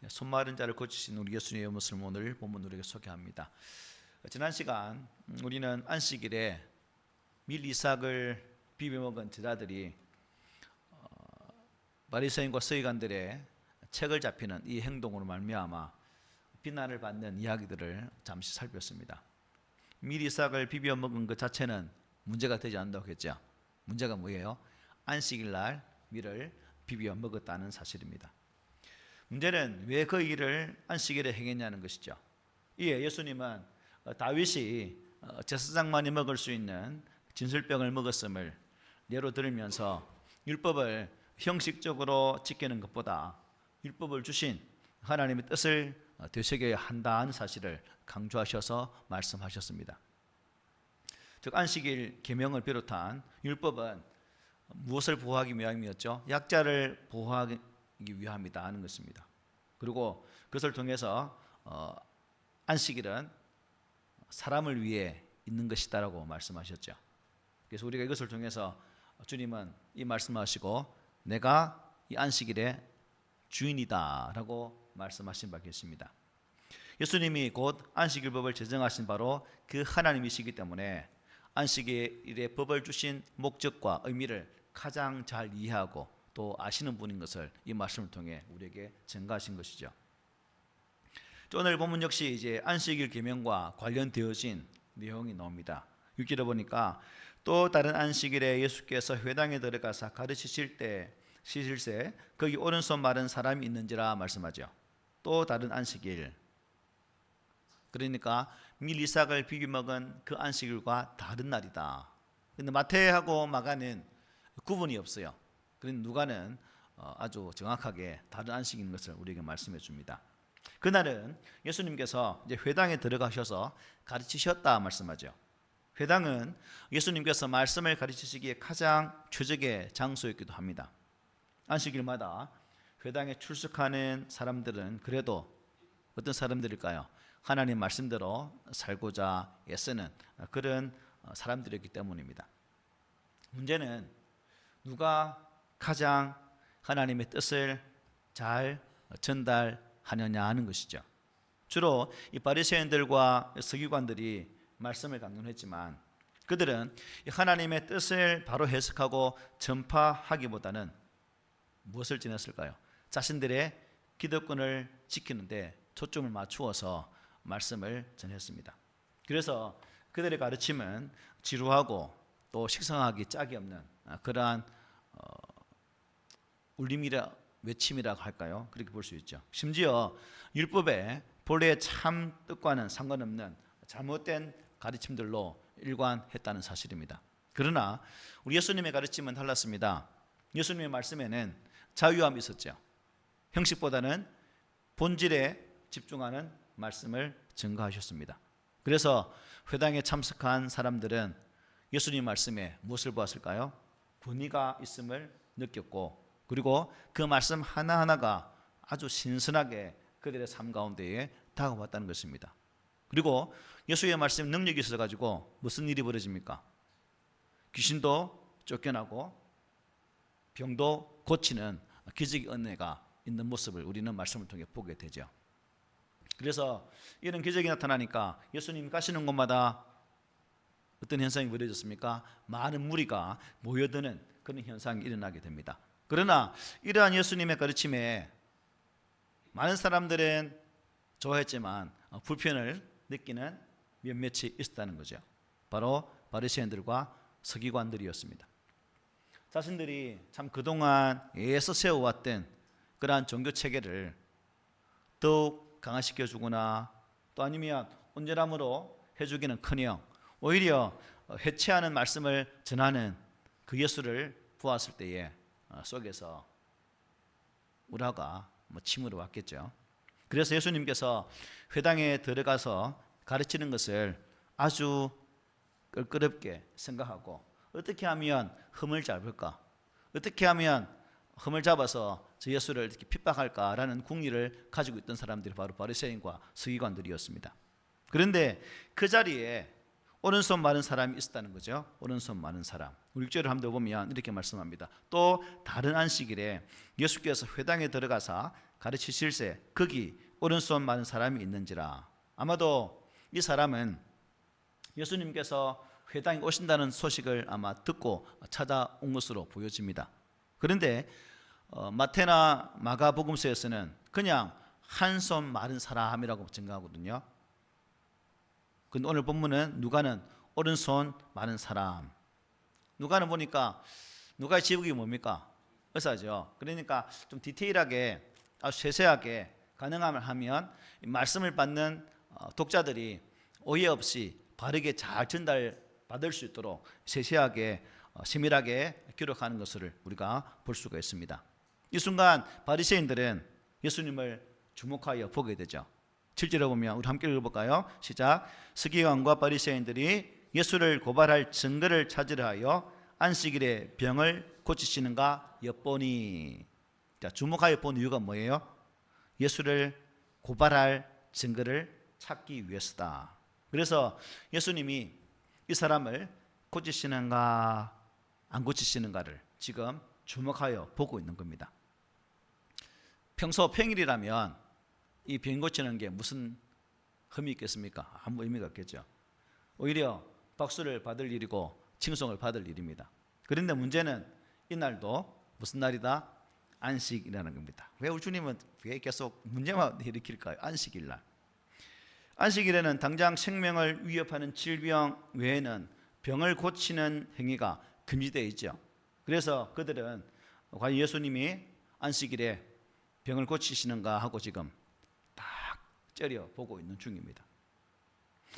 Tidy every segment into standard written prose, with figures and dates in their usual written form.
손마른 자를 고치신 우리 예수님의 모습을 오늘 본문으로 소개합니다. 지난 시간 우리는 안식일에 밀 이삭을 비벼 먹은 제자들이 바리새인과 서기관들의 책을 잡히는 이 행동으로 말미암아 비난을 받는 이야기들을 잠시 살폈습니다. 밀 이삭을 비벼 먹은 것 자체는 문제가 되지 않는다고 했죠. 문제가 뭐예요? 안식일 날 밀을 비벼 먹었다는 사실입니다. 문제는 왜 그 일을 안식일에 행했냐는 것이죠. 이에 예수님은 다윗이 제사장만이 먹을 수 있는 진설병을 먹었음을 예로 들으면서 율법을 형식적으로 지키는 것보다 율법을 주신 하나님의 뜻을 되새겨야 한다는 사실을 강조하셔서 말씀하셨습니다. 즉 안식일 계명을 비롯한 율법은 무엇을 보호하기 위함이었죠? 약자를 보호하기 위함이다 하는 것입니다. 그리고 그것을 통해서 안식일은 사람을 위해 있는 것이다라고 말씀하셨죠. 그래서 우리가 이것을 통해서 주님은 이 말씀하시고 내가 이 안식일의 주인이다라고 말씀하신 바 계십니다. 예수님이 곧 안식일법을 제정하신 바로 그 하나님이시기 때문에 안식일의 법을 주신 목적과 의미를 가장 잘 이해하고 또 아시는 분인 것을 이 말씀을 통해 우리에게 증가하신 것이죠. 오늘 본문 역시 이제 안식일 계명과 관련되어진 내용이 나옵니다. 6절에 보니까 또 다른 안식일에 예수께서 회당에 들어가사 가르치실 때 씻을새 거기 오른손 마른 사람이 있는지라 말씀하죠. 또 다른 안식일, 그러니까 밀 이삭을 비벼 먹은 그 안식일과 다른 날이다. 그런데 마태하고 마가는 구분이 없어요. 그런데 누가는 아주 정확하게 다른 안식인 것을 우리에게 말씀해 줍니다. 그날은 예수님께서 이제 회당에 들어가셔서 가르치셨다 말씀하죠. 회당은 예수님께서 말씀을 가르치시기에 가장 최적의 장소였기도 합니다. 안식일마다 회당에 출석하는 사람들은 그래도 어떤 사람들일까요? 하나님 말씀대로 살고자 애쓰는 그런 사람들이었기 때문입니다. 문제는 누가 가장 하나님의 뜻을 잘 전달하느냐 하는 것이죠. 주로 이 바리새인들과 서기관들이 말씀을 강론했지만 그들은 하나님의 뜻을 바로 해석하고 전파하기보다는 무엇을 지녔을까요? 자신들의 기득권을 지키는데 초점을 맞추어서 말씀을 전했습니다. 그래서 그들의 가르침은 지루하고 또 식상하기 짝이 없는 그러한 울림이라 외침이라고 할까요? 그렇게 볼 수 있죠. 심지어 율법의 본래의 참 뜻과는 상관없는 잘못된 가르침들로 일관했다는 사실입니다. 그러나 우리 예수님의 가르침은 달랐습니다. 예수님의 말씀에는 자유함이 있었죠. 형식보다는 본질에 집중하는 말씀을 증거하셨습니다. 그래서 회당에 참석한 사람들은 예수님 말씀에 무엇을 보았을까요? 권위가 있음을 느꼈고 그리고 그 말씀 하나하나가 아주 신선하게 그들의 삶 가운데에 다가왔다는 것입니다. 그리고 예수의 말씀 능력이 있어가지고 무슨 일이 벌어집니까? 귀신도 쫓겨나고 병도 고치는 기적의 은혜가 있는 모습을 우리는 말씀을 통해 보게 되죠. 그래서 이런 기적이 나타나니까 예수님이 가시는 곳마다 어떤 현상이 벌어졌습니까? 많은 무리가 모여드는 그런 현상이 일어나게 됩니다. 그러나 이러한 예수님의 가르침에 많은 사람들은 좋아했지만 불편을 느끼는 몇몇이 있었다는 거죠. 바로 바리새인들과 서기관들이었습니다. 자신들이 참 그동안 애써 세워왔던 그러한 종교 체계를 더욱 강화시켜 주거나 또 아니면 온전함으로 해주기는커녕 오히려 해체하는 말씀을 전하는 그 예수를 보았을 때에 속에서 우라가 침으로 왔겠죠. 그래서 예수님께서 회당에 들어가서 가르치는 것을 아주 껄끄럽게 생각하고 어떻게 하면 흠을 잡을까? 어떻게 하면 흠을 잡아서 저 예수를 이렇게 핍박할까라는 궁리를 가지고 있던 사람들이 바로 바리새인과 서기관들이었습니다. 그런데 그 자리에 오른손 마른 사람이 있었다는 거죠. 오른손 마른 사람. 6절을 한번 보면 이렇게 말씀합니다. 또 다른 안식일에 예수께서 회당에 들어가사 가르치실세 거기 오른손 마른 사람이 있는지라. 아마도 이 사람은 예수님께서 회당에 오신다는 소식을 아마 듣고 찾아온 것으로 보여집니다. 그런데 마태나 마가복음서에서는 그냥 한 손 마른 사람이라고 증가하거든요. 근데 오늘 본문은 누가는 오른손 마른 사람. 누가는 보니까 누가의 지역이 뭡니까? 의사죠. 그러니까 좀 디테일하게 아주 세세하게 가능하면 하면 말씀을 받는 독자들이 오해 없이 바르게 잘 전달받을 수 있도록 세세하게 세밀하게 기록하는 것을 우리가 볼 수가 있습니다. 이 순간 바리새인들은 예수님을 주목하여 보게 되죠. 7절에 보면 우리 함께 읽어볼까요? 시작. 서기관과 바리새인들이 예수를 고발할 증거를 찾으려 하여 안식일에 병을 고치시는가 엿보니. 자, 주목하여 본 이유가 뭐예요? 예수를 고발할 증거를 찾기 위해서다. 그래서 예수님이 이 사람을 고치시는가 안 고치시는가를 지금 주목하여 보고 있는 겁니다. 평일이라면 이 병 고치는 게 무슨 흠이 있겠습니까? 아무 의미가 없겠죠. 오히려 박수를 받을 일이고 칭송을 받을 일입니다. 그런데 문제는 이날도 무슨 날이다? 안식이라는 겁니다. 왜 우리 주님은 왜 계속 문제만 일으킬까요? 안식일 날. 안식일에는 당장 생명을 위협하는 질병 외에는 병을 고치는 행위가 금지되어 있죠. 그래서 그들은 과연 예수님이 안식일에 병을 고치시는가 하고 지금 딱 째려 보고 있는 중입니다.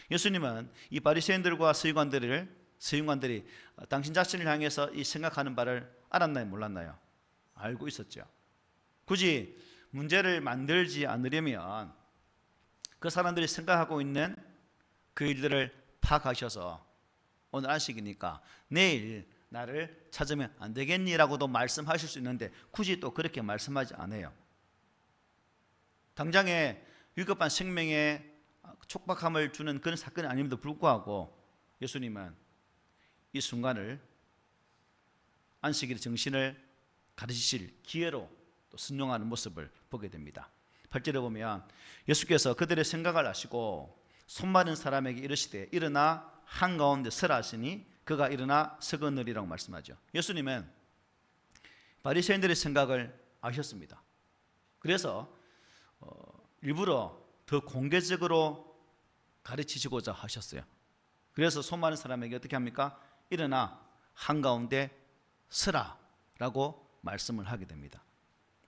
예수님은 이 바리새인들과 서기관들이 당신 자신을 향해서 이 생각하는 바를 알았나요, 몰랐나요? 알고 있었죠. 굳이 문제를 만들지 않으려면 그 사람들이 생각하고 있는 그 일들을 파악하셔서 오늘 안식이니까 내일 나를 찾으면 안 되겠니라고도 말씀하실 수 있는데 굳이 또 그렇게 말씀하지 않아요. 당장에 위급한 생명에 촉박함을 주는 그런 사건이 아님에도 불구하고 예수님은 이 순간을 안식일의 정신을 가르치실 기회로 또 순종하는 모습을 보게 됩니다. 8절에 보면 예수께서 그들의 생각을 아시고 손 마른 사람에게 이르시되 일어나 한가운데 서라 하시니 그가 일어나 서거느리라고 말씀하죠. 예수님은 바리새인들의 생각을 아셨습니다. 그래서 일부러 더 공개적으로 가르치시고자 하셨어요. 그래서 손 마른 사람에게 어떻게 합니까? 일어나 한가운데 서라 라고 말씀을 하게 됩니다.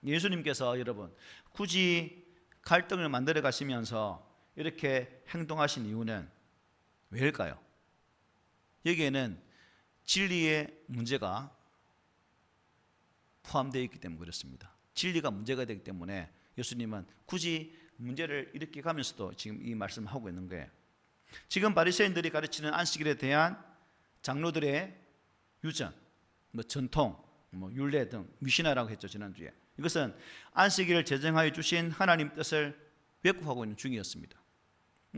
예수님께서 여러분 굳이 갈등을 만들어 가시면서 이렇게 행동하신 이유는 왜일까요? 여기에는 진리의 문제가 포함되어 있기 때문에 그렇습니다. 진리가 문제가 되기 때문에 예수님은 굳이 문제를 일으켜 가면서도 지금 이 말씀을 하고 있는 거예요. 지금 바리새인들이 가르치는 안식일에 대한 장로들의 유전, 전통, 율례 등 미시나라고 했죠, 지난주에. 이것은 안식일을 제정하여 주신 하나님 뜻을 왜곡하고 있는 중이었습니다.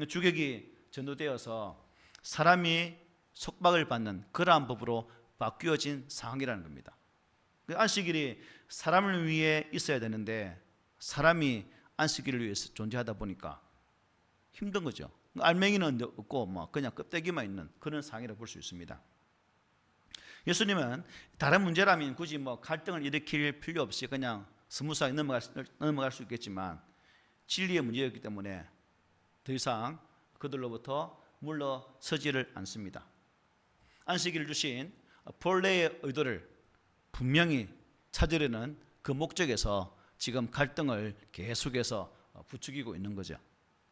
주객이 전도되어서 사람이 속박을 받는 그러한 법으로 바뀌어진 상황이라는 겁니다. 안식일이 사람을 위해 있어야 되는데 사람이 안식일을 위해서 존재하다 보니까 힘든 거죠. 알맹이는 없고 그냥 껍데기만 있는 그런 상황이라고 볼 수 있습니다. 예수님은 다른 문제라면 굳이 갈등을 일으킬 필요 없이 그냥 스무스하게 넘어갈 수 있겠지만 진리의 문제였기 때문에 더 이상 그들로부터 물러서지를 않습니다. 안식일을 주신 본래의 의도를 분명히 찾으려는 그 목적에서 지금 갈등을 계속해서 부추기고 있는 거죠.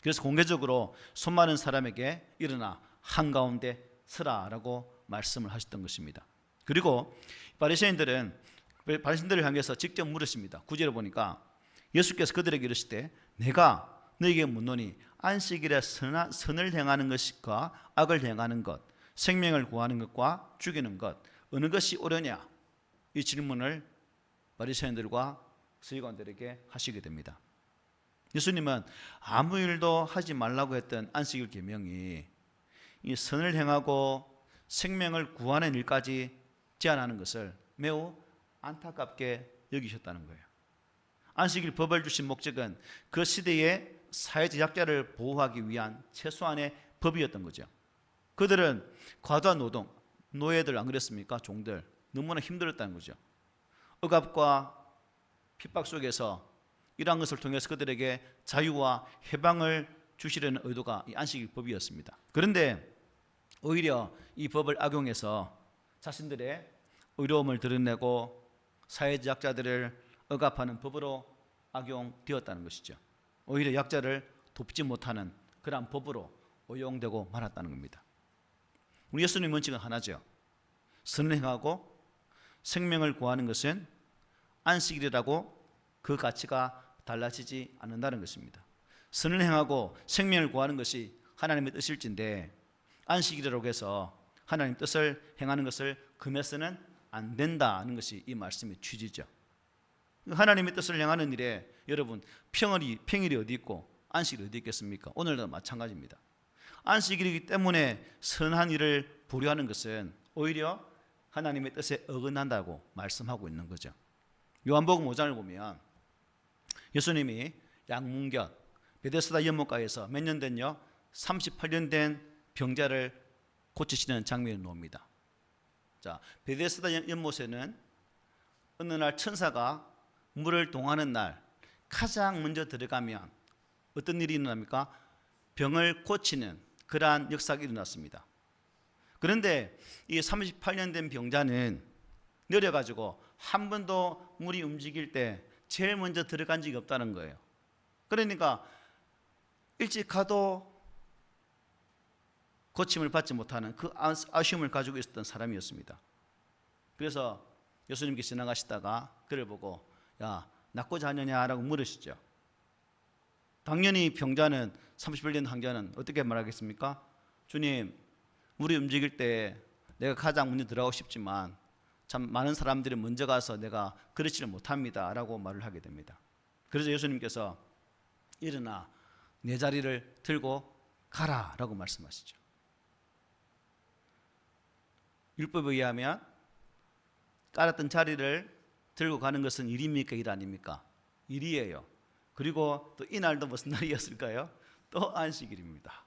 그래서 공개적으로 손 마른 사람에게 일어나 한가운데 서라라고 말씀을 하셨던 것입니다. 그리고 바리새인들을 향해서 직접 물으십니다. 9절에 보니까 예수께서 그들에게 이르시되 내가 너에게 묻노니 안식일에 선을 행하는 것과 악을 행하는 것, 생명을 구하는 것과 죽이는 것 어느 것이 옳으냐? 이 질문을 바리새인들과 서기관들에게 하시게 됩니다. 예수님은 아무 일도 하지 말라고 했던 안식일 계명이 이 선을 행하고 생명을 구하는 일까지 제한하는 것을 매우 안타깝게 여기셨다는 거예요. 안식일 법을 주신 목적은 그 시대의 사회적 약자를 보호하기 위한 최소한의 법이었던 거죠. 그들은 과도한 노동, 노예들 안 그랬습니까? 종들 너무나 힘들었다는 거죠. 억압과 핍박 속에서 이러한 것을 통해서 그들에게 자유와 해방을 주시려는 의도가 이 안식일 법이었습니다. 그런데 오히려 이 법을 악용해서 자신들의 의로움을 드러내고 사회적 약자들을 억압하는 법으로 악용되었다는 것이죠. 오히려 약자를 돕지 못하는 그러한 법으로 오용되고 말았다는 겁니다. 우리 예수님의 원칙은 하나죠. 선을 행하고 생명을 구하는 것은 안식일이라고 그 가치가 달라지지 않는다는 것입니다. 선을 행하고 생명을 구하는 것이 하나님의 뜻일진데 안식일이라고 해서 하나님 뜻을 행하는 것을 금해서는 안 된다는 것이 이 말씀의 취지죠. 하나님의 뜻을 행하는 일에 여러분 평일이 어디 있고 안식일이 어디 있겠습니까? 오늘도 마찬가지입니다. 안식일이기 때문에 선한 일을 보류하는 것은 오히려 하나님의 뜻에 어긋난다고 말씀하고 있는 거죠. 요한복음 5장을 보면 예수님이 양문곁 베데스다 연못가에서 몇 년 된요? 38년 된 병자를 고치시는 장면이 나옵니다. 자, 베데스다 연못에는 어느 날 천사가 물을 동하는 날 가장 먼저 들어가면 어떤 일이 일어납니까? 병을 고치는 그러한 역사가 일어났습니다. 그런데 이 38년 된 병자는 내려가지고 한 번도 물이 움직일 때 제일 먼저 들어간 적이 없다는 거예요. 그러니까 일찍 가도 고침을 받지 못하는 그 아쉬움을 가지고 있었던 사람이었습니다. 그래서 예수님께서 지나가시다가 그를 보고 야 낫고자 하느냐라고 물으시죠. 당연히 병자는 38년 환자는 어떻게 말하겠습니까? 주님, 물이 움직일 때 내가 가장 먼저 들어가고 싶지만 참 많은 사람들이 먼저 가서 내가 그렇지를 못합니다 라고 말을 하게 됩니다. 그래서 예수님께서 일어나 내 자리를 들고 가라 라고 말씀하시죠. 율법에 의하면 깔았던 자리를 들고 가는 것은 일입니까? 일 아닙니까? 일이에요. 그리고 또 이날도 무슨 날이었을까요? 또 안식일입니다.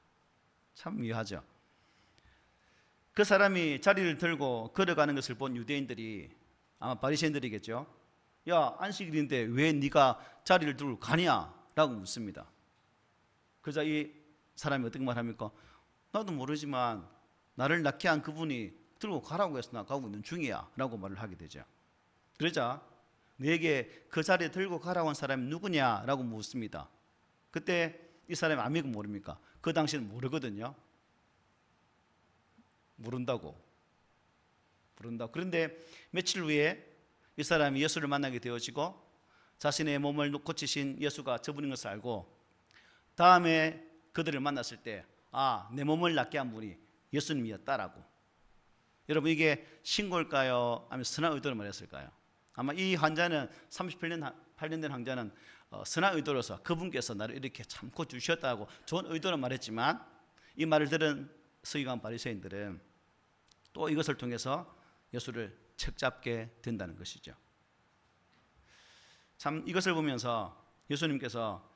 참 묘하죠. 그 사람이 자리를 들고 걸어가는 것을 본 유대인들이 아마 바리새인들이겠죠. 야 안식일인데 왜 네가 자리를 들고 가냐? 라고 묻습니다. 그러자 이 사람이 어떻게 말합니까? 나도 모르지만 나를 낳게 한 그분이 들고 가라고 해서 나 가고 있는 중이야 라고 말을 하게 되죠. 그러자 너에게 그 자리에 들고 가라고 한 사람이 누구냐? 라고 묻습니다. 그때 이 사람이 압니까 모릅니까? 그 당시는 모르거든요. 모른다고. 그런데 며칠 후에 이 사람이 예수를 만나게 되어지고 자신의 몸을 고치신 예수가 저분인 것을 알고 다음에 그들을 만났을 때 내 몸을 낫게 한 분이 예수님이었다라고. 여러분 이게 신고일까요? 아니면 선한 의도로 말했을까요? 아마 이 환자는 38년 된 환자는 선한 의도로서 그분께서 나를 이렇게 참 고쳐주셨다고 좋은 의도로 말했지만 이 말을 들은 서기관 바리새인들은 또 이것을 통해서 예수를 책잡게 된다는 것이죠. 참 이것을 보면서 예수님께서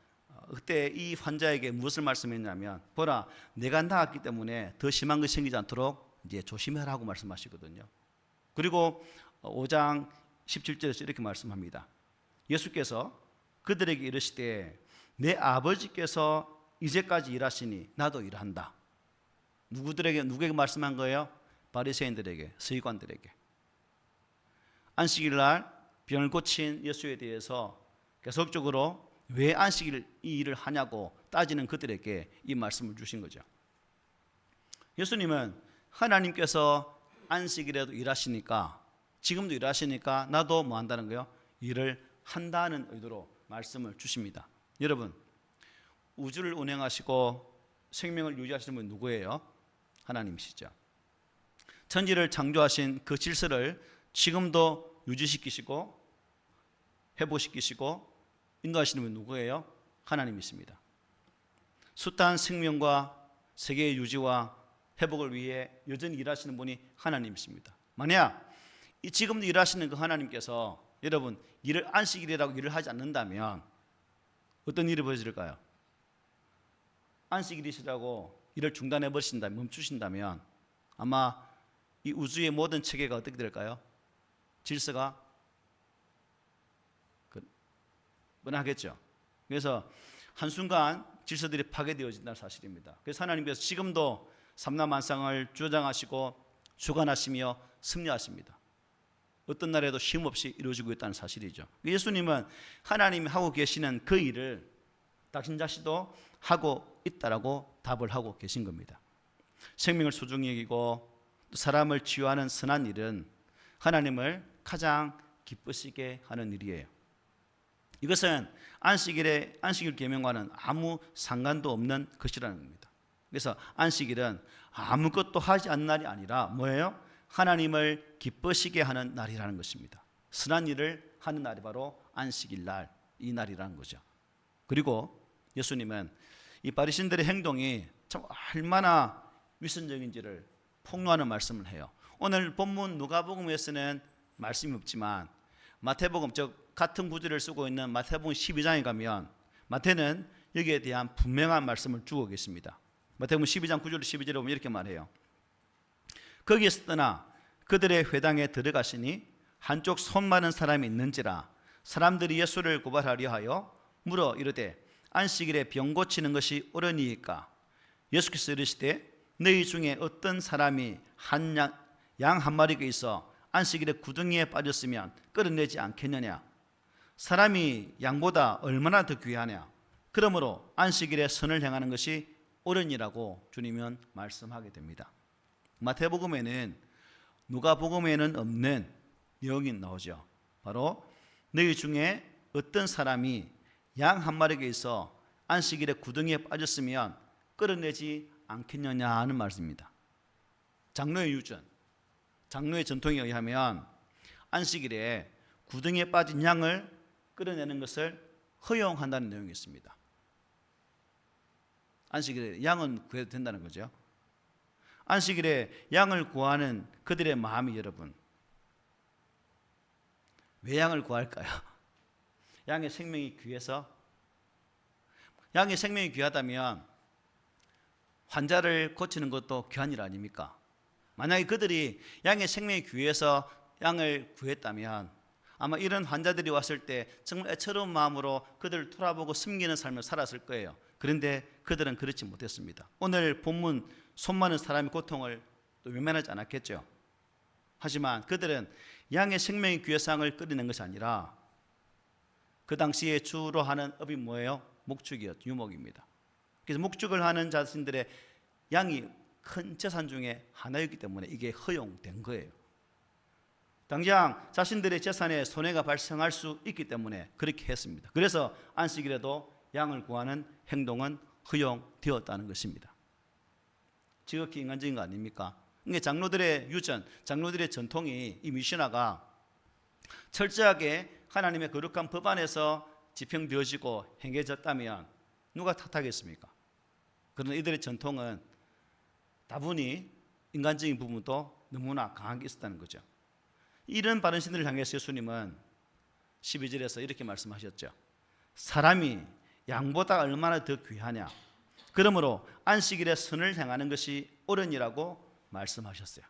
그때 이 환자에게 무엇을 말씀했냐면 보라 내가 나았기 때문에 더 심한 것이 생기지 않도록 이제 조심하라고 말씀하시거든요. 그리고 5장 17절에서 이렇게 말씀합니다. 예수께서 그들에게 이르시되 내 아버지께서 이제까지 일하시니 나도 일한다. 누구에게 말씀한 거예요? 바리새인들에게, 서기관들에게. 안식일 날 병을 고친 예수에 대해서 계속적으로 왜 안식일 이 일을 하냐고 따지는 그들에게 이 말씀을 주신 거죠. 예수님은 하나님께서 안식일에도 일하시니까 지금도 일하시니까 나도 뭐 한다는 거예요? 일을 한다는 의도로 말씀을 주십니다. 여러분 우주를 운행하시고 생명을 유지하시는 분이 누구예요? 하나님이시죠. 천지를 창조하신 그 질서를 지금도 유지시키시고 회복시키시고 인도하시는 분이 누구예요? 하나님이십니다. 숱한 생명과 세계의 유지와 회복을 위해 여전히 일하시는 분이 하나님이십니다. 만약 지금도 일하시는 그 하나님께서 여러분 안식일이라고 일을 하지 않는다면 어떤 일이 벌어질까요? 안식일이시라고 일을 중단해 버리신다면, 멈추신다면 아마 이 우주의 모든 체계가 어떻게 될까요? 질서가 뻔하겠죠. 그래서 한순간 질서들이 파괴되어진다는 사실입니다. 그래서 하나님께서 지금도 삼라만상을 주장하시고 주관하시며 승리하십니다. 어떤 날에도 쉼 없이 이루어지고 있다는 사실이죠. 예수님은 하나님이 하고 계시는 그 일을 당신 자신도 하고 있다라고 답을 하고 계신 겁니다. 생명을 소중히 여기고 사람을 치유하는 선한 일은 하나님을 가장 기쁘시게 하는 일이에요. 이것은 안식일 계명과는 아무 상관도 없는 것이라는 겁니다. 그래서 안식일은 아무것도 하지 않는 날이 아니라 뭐예요? 하나님을 기쁘시게 하는 날이라는 것입니다. 선한 일을 하는 날이 바로 안식일 날, 이 날이라는 거죠. 그리고 예수님은 이 바리새인들의 행동이 참 얼마나 위선적인지를 폭로하는 말씀을 해요. 오늘 본문 누가복음에서는 말씀이 없지만 마태복음, 즉 같은 구절을 쓰고 있는 마태복음 12장에 가면 마태는 여기에 대한 분명한 말씀을 주고 계십니다. 마태복음 12장 9절 12절에 보면 이렇게 말해요. 거기에서 떠나 그들의 회당에 들어가시니 한쪽 손 마른 사람이 있는지라 사람들이 예수를 고발하려 하여 물어 이르되 안식일에 병 고치는 것이 옳으니까? 예수께서 이르시되 너희 중에 어떤 사람이 양 한 마리가 있어 안식일에 구덩이에 빠졌으면 끌어내지 않겠느냐? 사람이 양보다 얼마나 더 귀하냐? 그러므로 안식일에 선을 행하는 것이 옳으니라고 주님은 말씀하게 됩니다. 마태복음에는 누가복음에는 없는 내용이 나오죠. 바로 너희 중에 어떤 사람이 양 한 마리가 있어 안식일에 구덩이에 빠졌으면 끌어내지 않겠느냐 하는 말씀입니다. 장로의 유전, 장로의 전통에 의하면 안식일에 구덩이에 빠진 양을 끌어내는 것을 허용한다는 내용이 있습니다. 안식일에 양은 구해도 된다는 거죠. 안식일에 양을 구하는 그들의 마음이 여러분, 왜 양을 구할까요? 양의 생명이 귀해서? 양의 생명이 귀하다면 환자를 고치는 것도 귀한 일 아닙니까? 만약에 그들이 양의 생명이 귀해서 양을 구했다면 아마 이런 환자들이 왔을 때 정말 애처로운 마음으로 그들을 돌아보고 숨기는 삶을 살았을 거예요. 그런데 그들은 그렇지 못했습니다. 오늘 본문 손 많은 사람의 고통을 또 외면하지 않았겠죠. 하지만 그들은 양의 생명이 귀해서 양을 끌어낸 것이 아니라 그 당시에 주로 하는 업이 뭐예요? 목축이었죠. 유목입니다. 그래서 목축을 하는 자신들의 양이 큰 재산 중에 하나였기 때문에 이게 허용된 거예요. 당장 자신들의 재산에 손해가 발생할 수 있기 때문에 그렇게 했습니다. 그래서 안식일에도 양을 구하는 행동은 허용되었다는 것입니다. 지극히 인간적인 거 아닙니까? 이게 장로들의 유전, 장로들의 전통이 이 미시나가 철저하게 하나님의 거룩한 법 안에서 집행되어지고 행해졌다면 누가 탓하겠습니까? 그러나 이들의 전통은 다분히 인간적인 부분도 너무나 강하게 있었다는 거죠. 이런 바리새인들을 향해서 예수님은 12절에서 이렇게 말씀하셨죠. 사람이 양보다 얼마나 더 귀하냐? 그러므로 안식일에 선을 행하는 것이 옳으니라고 말씀하셨어요.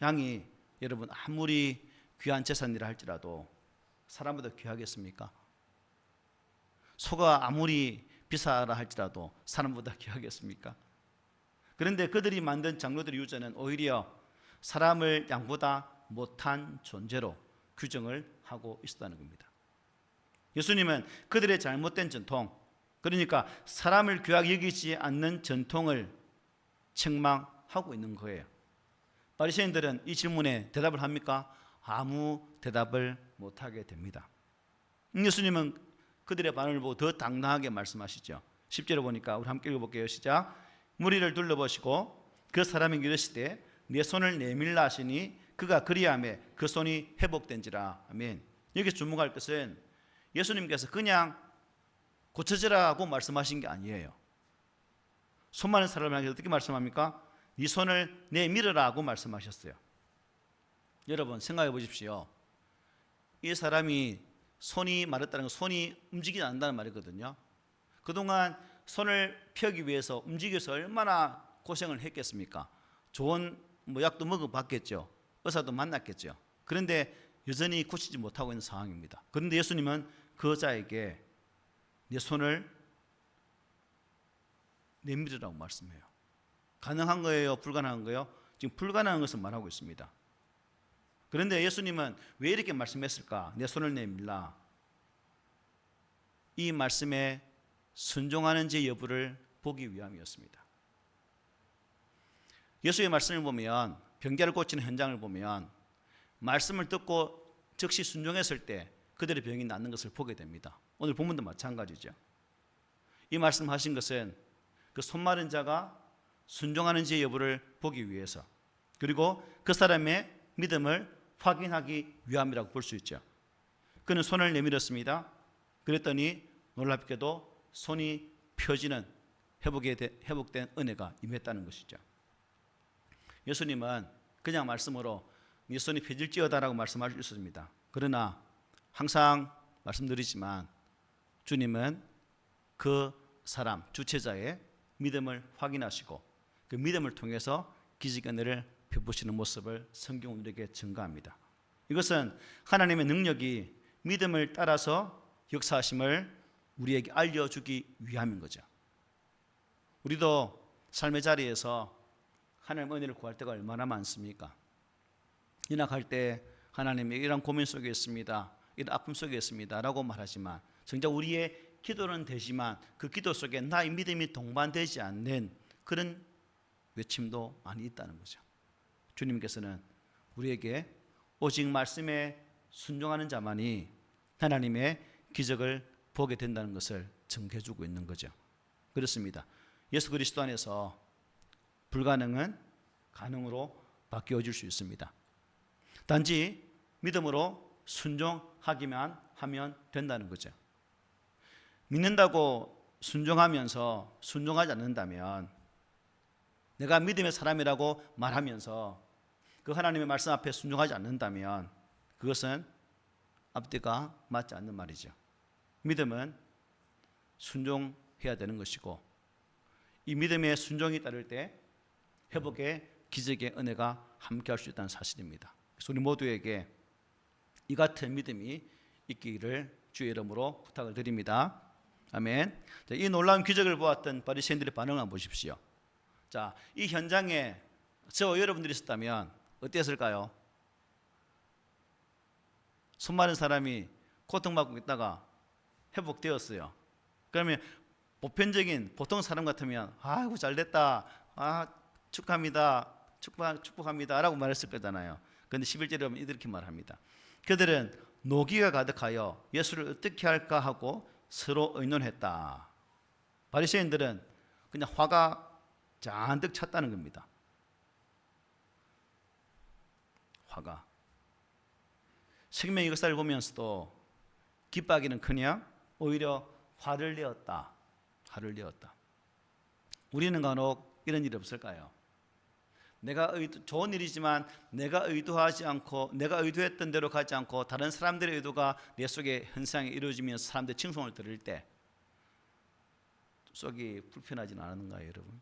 양이 여러분 아무리 귀한 재산이라 할지라도 사람보다 귀하겠습니까? 소가 아무리 비싸라 할지라도 사람보다 귀하겠습니까? 그런데 그들이 만든 장로들의 유전은 오히려 사람을 양보다 못한 존재로 규정을 하고 있었다는 겁니다. 예수님은 그들의 잘못된 전통, 그러니까 사람을 귀하게 여기지 않는 전통을 책망하고 있는 거예요. 바리새인들은 이 질문에 대답을 합니까? 아무 대답을 못하게 됩니다. 예수님은 그들의 반응을 보고 더 당당하게 말씀하시죠. 10절에 보니까 우리 함께 읽어볼게요. 시작. 무리를 둘러보시고 그 사람에게 이르시되 내 손을 내밀라 하시니 그가 그리하매 그 손이 회복된지라. 아멘. 여기서 주목할 것은 예수님께서 그냥 고쳐지라고 말씀하신 게 아니에요. 손 많은 사람에게 어떻게 말씀합니까? 네 손을 내밀으라고 말씀하셨어요. 여러분 생각해 보십시오. 이 사람이 손이 마르다는 건 손이 움직이지 않는다는 말이거든요. 그동안 손을 펴기 위해서 움직여서 얼마나 고생을 했겠습니까? 좋은 약도 먹어봤겠죠. 의사도 만났겠죠. 그런데 여전히 고치지 못하고 있는 상황입니다. 그런데 예수님은 그 여자에게 내 손을 내밀으라고 말씀해요. 가능한 거예요? 불가능한 거예요? 지금 불가능한 것을 말하고 있습니다. 그런데 예수님은 왜 이렇게 말씀했을까? 내 손을 내밀라. 이 말씀에 순종하는지 여부를 보기 위함이었습니다. 예수의 말씀을 보면, 병자를 고치는 현장을 보면 말씀을 듣고 즉시 순종했을 때 그들의 병이 낫는 것을 보게 됩니다. 오늘 본문도 마찬가지죠. 이 말씀하신 것은 그 손 마른 자가 순종하는지 여부를 보기 위해서, 그리고 그 사람의 믿음을 확인하기 위함이라고 볼 수 있죠. 그는 손을 내밀었습니다. 그랬더니 놀랍게도 손이 펴지는 회복된 은혜가 임했다는 것이죠. 예수님은 그냥 말씀으로 네 손이 펴질지어다라고 말씀하셨습니다. 그러나 항상 말씀드리지만 주님은 그 사람, 주체자의 믿음을 확인하시고 그 믿음을 통해서 기적의 은혜를 베푸시는 모습을 성경은 우리에게 증거합니다. 이것은 하나님의 능력이 믿음을 따라서 역사하심을 우리에게 알려주기 위함인 거죠. 우리도 삶의 자리에서 하나님의 은혜를 구할 때가 얼마나 많습니까? 연약할 때 하나님이 이런 고민 속에 있습니다, 이런 아픔 속에 있습니다 라고 말하지만 정작 우리의 기도는 되지만 그 기도 속에 나의 믿음이 동반되지 않는 그런 외침도 많이 있다는 거죠. 주님께서는 우리에게 오직 말씀에 순종하는 자만이 하나님의 기적을 보게 된다는 것을 증거해주고 있는 거죠. 그렇습니다. 예수 그리스도 안에서 불가능은 가능으로 바뀌어질 수 있습니다. 단지 믿음으로 순종하기만 하면 된다는 거죠. 믿는다고 순종하면서 순종하지 않는다면, 내가 믿음의 사람이라고 말하면서 그 하나님의 말씀 앞에 순종하지 않는다면 그것은 앞뒤가 맞지 않는 말이죠. 믿음은 순종해야 되는 것이고, 이 믿음의 순종이 따를 때 회복의 기적의 은혜가 함께할 수 있다는 사실입니다. 그래서 우리 모두에게 이 같은 믿음이 있기를 주의 이름으로 부탁을 드립니다. 아멘. 자, 이 놀라운 기적을 보았던 바리새인들의 반응을 한번 보십시오. 자, 이 현장에 저와 여러분들이 있었다면 어땠을까요? 손 마른 사람이 고통받고 있다가 회복되었어요. 그러면 보편적인 보통 사람 같으면 아이고 잘됐다, 축하합니다, 축복합니다 라고 말했을 거잖아요. 그런데 11절에 보면 이렇게 말합니다. 그들은 노기가 가득하여 예수를 어떻게 할까 하고 서로 의논했다. 바리새인들은 그냥 화가 잔뜩 찼다는 겁니다. 화가. 생명의 역사를 보면서도 기뻐하기는커녕 오히려 화를 내었다. 화를 내었다. 우리는 간혹 이런 일이 없을까요? 좋은 일이지만 내가 의도하지 않고, 내가 의도했던 대로 가지 않고 다른 사람들의 의도가 내 속에 현상이 이루어지면서 사람들의 칭송을 들을 때 속이 불편하진 않은가요, 여러분?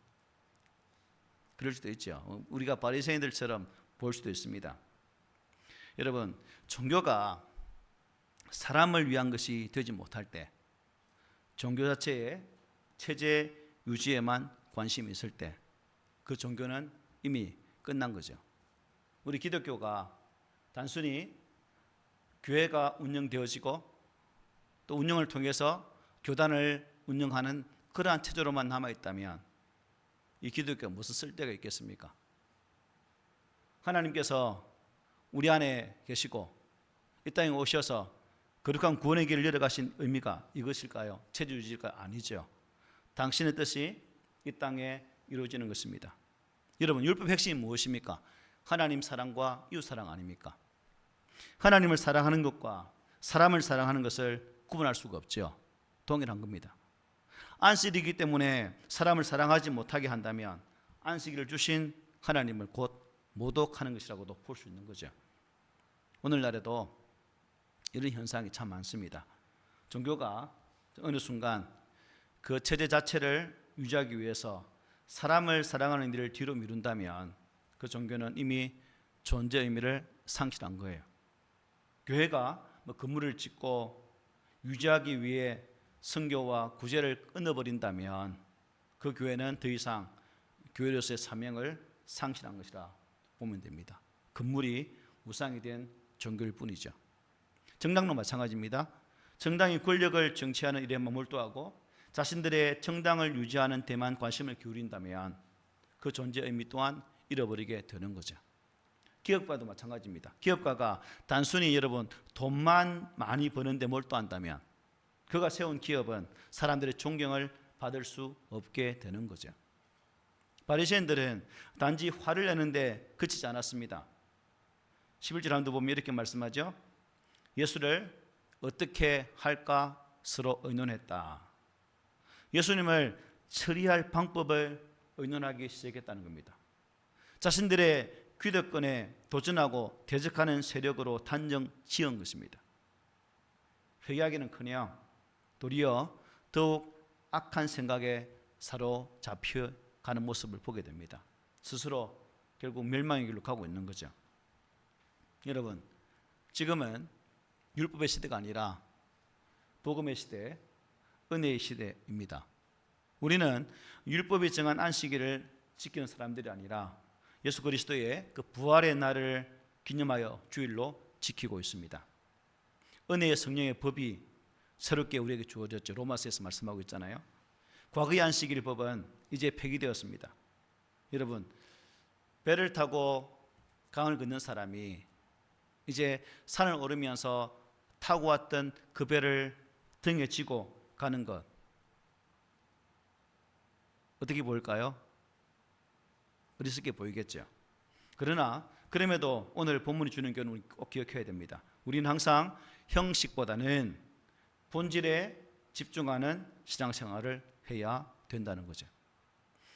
그럴 수도 있죠. 우리가 바리새인들처럼 볼 수도 있습니다. 여러분, 종교가 사람을 위한 것이 되지 못할 때, 종교 자체의 체제 유지에만 관심이 있을 때 그 종교는 이미 끝난 거죠. 우리 기독교가 단순히 교회가 운영되어지고 또 운영을 통해서 교단을 운영하는 그러한 체제로만 남아있다면 이 기독교가 무슨 쓸데가 있겠습니까? 하나님께서 우리 안에 계시고 이 땅에 오셔서 거룩한 구원의 길을 열어가신 의미가 이것일까요? 체제 유지일까요? 아니죠. 당신의 뜻이 이 땅에 이루어지는 것입니다. 여러분, 율법 핵심이 무엇입니까? 하나님 사랑과 이웃 사랑 아닙니까? 하나님을 사랑하는 것과 사람을 사랑하는 것을 구분할 수가 없죠. 동일한 겁니다. 안식이기 때문에 사람을 사랑하지 못하게 한다면 안식일을 주신 하나님을 곧 모독하는 것이라고도 볼 수 있는 거죠. 오늘날에도 이런 현상이 참 많습니다. 종교가 어느 순간 그 체제 자체를 유지하기 위해서 사람을 사랑하는 일을 뒤로 미룬다면 그 종교는 이미 존재 의미를 상실한 거예요. 교회가 건물을 짓고 유지하기 위해 선교와 구제를 끊어버린다면 그 교회는 더 이상 교회로서의 사명을 상실한 것이라 보면 됩니다. 건물이 우상이 된 종교일 뿐이죠. 정당도 마찬가지입니다. 정당이 권력을 정치하는 일에만 몰두하고 자신들의 정당을 유지하는 데만 관심을 기울인다면 그 존재 의미 또한 잃어버리게 되는 거죠. 기업가도 마찬가지입니다. 기업가가 단순히 여러분 돈만 많이 버는데 몰두한다면 그가 세운 기업은 사람들의 존경을 받을 수 없게 되는 거죠. 바리새인들은 단지 화를 내는데 그치지 않았습니다. 11절 한도 보면 이렇게 말씀하죠. 예수를 어떻게 할까 서로 의논했다. 예수님을 처리할 방법을 의논하기 시작했다는 겁니다. 자신들의 기득권에 도전하고 대적하는 세력으로 단정 지은 것입니다. 회개하기는커녕 도리어 더욱 악한 생각에 사로잡혀가는 모습을 보게 됩니다. 스스로 결국 멸망의 길로 가고 있는 거죠. 여러분, 지금은 율법의 시대가 아니라 복음의 시대, 은혜의 시대입니다. 우리는 율법이 정한 안식일을 지키는 사람들이 아니라 예수 그리스도의 그 부활의 날을 기념하여 주일로 지키고 있습니다. 은혜의 성령의 법이 새롭게 우리에게 주어졌죠. 로마서에서 말씀하고 있잖아요. 과거의 안식일 법은 이제 폐기되었습니다. 여러분, 배를 타고 강을 건넌 사람이 이제 산을 오르면서 타고 왔던 그 배를 등에 지고 가는 것 어떻게 보일까요? 어리석게 보이겠죠. 그러나 그럼에도 오늘 본문이 주는 교훈을 꼭 기억해야 됩니다. 우리는 항상 형식보다는 본질에 집중하는 신앙생활을 해야 된다는 거죠.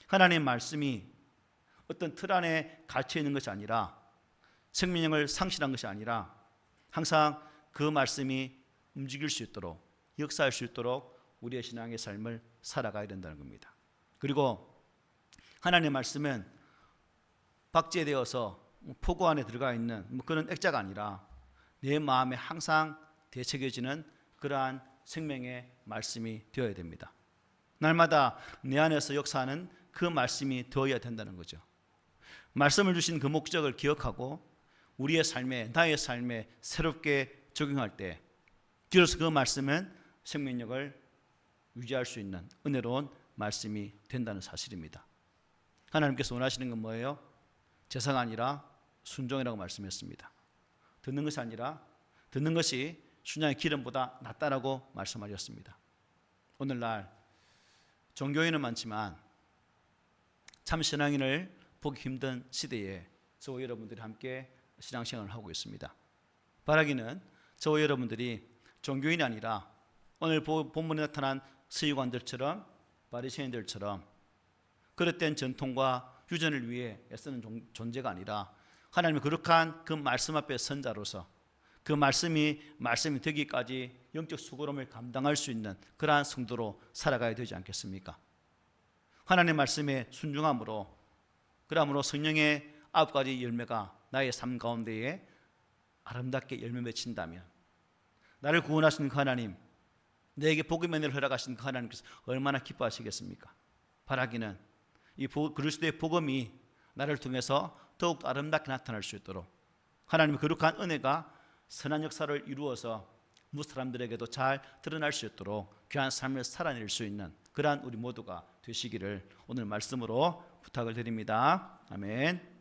하나님의 말씀이 어떤 틀 안에 갇혀 있는 것이 아니라 생명력을 상실한 것이 아니라 항상 그 말씀이 움직일 수 있도록 역사할 수 있도록 우리의 신앙의 삶을 살아가야 된다는 겁니다. 그리고 하나님의 말씀은 박제되어서 포구 안에 들어가 있는 그런 액자가 아니라 내 마음에 항상 되새겨지는 그러한 생명의 말씀이 되어야 됩니다. 날마다 내 안에서 역사하는 그 말씀이 되어야 된다는 거죠. 말씀을 주신 그 목적을 기억하고 우리의 삶에, 나의 삶에 새롭게 적용할 때 비로소 그 말씀은 생명력을 유지할 수 있는 은혜로운 말씀이 된다는 사실입니다. 하나님께서 원하시는 건 뭐예요? 제사가 아니라 순종이라고 말씀했습니다. 듣는 것이 아니라 듣는 것이 순양의 기름보다 낫다라고 말씀하셨습니다. 오늘날 종교인은 많지만 참 신앙인을 보기 힘든 시대에 저와 여러분들이 함께 신앙생활을 하고 있습니다. 바라기는 저와 여러분들이 종교인이 아니라 오늘 본문에 나타난 서기관들처럼 바리새인들처럼 그릇된 전통과 유전을 위해 애쓰는 존재가 아니라 하나님의 거룩한 그 말씀 앞에 선 자로서 그 말씀이 되기까지 영적 수고로움을 감당할 수 있는 그러한 성도로 살아가야 되지 않겠습니까? 하나님의 말씀에 순종함으로 그러므로 성령의 9가지 열매가 나의 삶 가운데에 아름답게 열매 맺힌다면 나를 구원하신 그 하나님, 내게 복음의 은혜를 허락하신 그 하나님께서 얼마나 기뻐하시겠습니까? 바라기는 이 그리스도의 복음이 나를 통해서 더욱 아름답게 나타날 수 있도록 하나님의 거룩한 은혜가 선한 역사를 이루어서 무슨 사람들에게도 잘 드러날 수 있도록 귀한 삶을 살아낼 수 있는 그러한 우리 모두가 되시기를 오늘 말씀으로 부탁을 드립니다. 아멘.